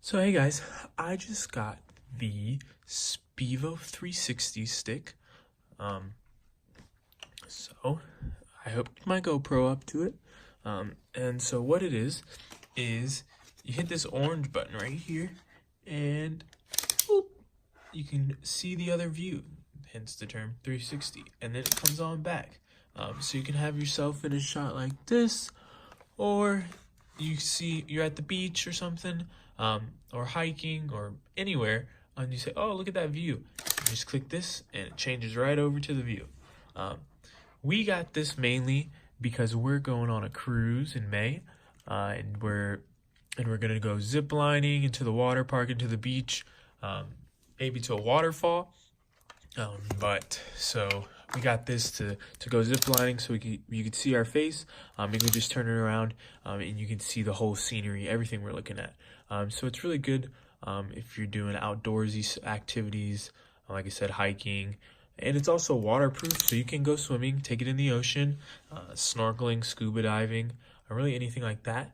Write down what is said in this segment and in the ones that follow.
So hey guys, I just got the Spivo 360 stick. So I hooked my GoPro up to it. And so what it is you hit this orange button right here and boop, you can see the other view, hence the term 360, and then it comes on back. So you can have yourself in a shot like this, or you see you're at the beach or something, or hiking or anywhere, and you say, oh, look at that view. You just click this and it changes right over to the view. We got this mainly because we're going on a cruise in May, and we're gonna go zip lining into the water park, into the beach, maybe to a waterfall. But so we got this to go zip lining, so you could see our face. You can just turn it around, and you can see the whole scenery, everything we're looking at. So it's really good if you're doing outdoorsy activities, like I said, hiking. And it's also waterproof, so you can go swimming, take it in the ocean, snorkeling, scuba diving, or really anything like that.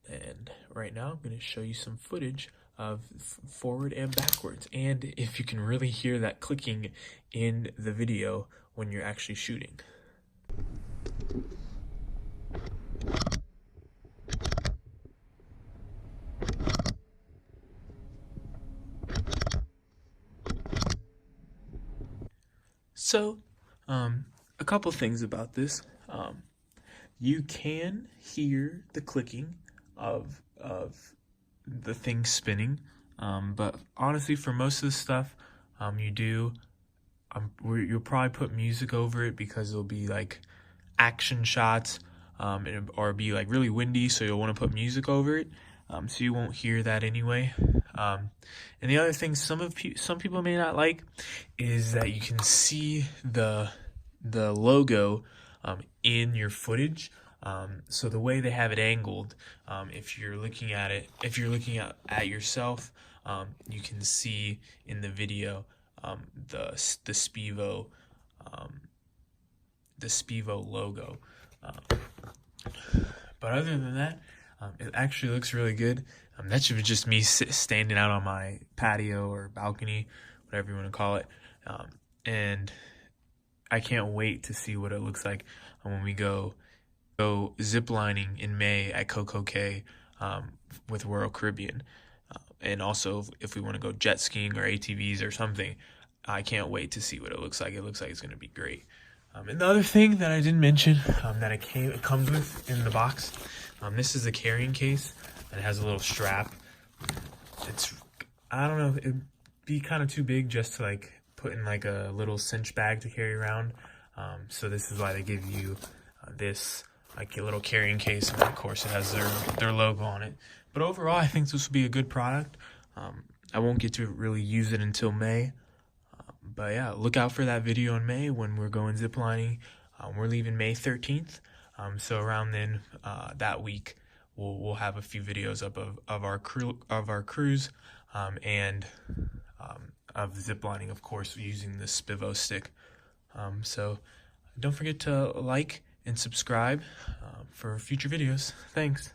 And right now I'm going to show you some footage of forward and backwards, and if you can really hear that clicking in the video when you're actually shooting. So, a couple things about this. You can hear the clicking of the thing spinning, but honestly, for most of the stuff, you'll probably put music over it because it'll be like action shots, or be like really windy, so you'll want to put music over it, so you won't hear that anyway. And the other thing some people may not like is that you can see the logo in your footage. So the way they have it angled, if you're looking at at yourself, you can see in the video the Spivo logo. But other than that, it actually looks really good. That should be just me standing out on my patio or balcony, whatever you want to call it. And I can't wait to see what it looks like when we go zip lining in May at Coco Cay with Royal Caribbean. And also if we want to go jet skiing or ATVs or something, I can't wait to see what it looks like. It looks like it's going to be great. And the other thing that I didn't mention, that it comes with in the box, this is a carrying case, and it has a little strap. I don't know, it'd be kind of too big just to like put in like a little cinch bag to carry around. So this is why they give you this like a little carrying case, and of course it has their logo on it. But overall, I think this will be a good product. I won't get to really use it until May. But yeah, look out for that video in May when we're going ziplining. We're leaving May 13th. So around then, that week, we'll have a few videos up of our cruise, and of ziplining, of course, using the Spivo stick. So don't forget to like and subscribe for future videos. Thanks.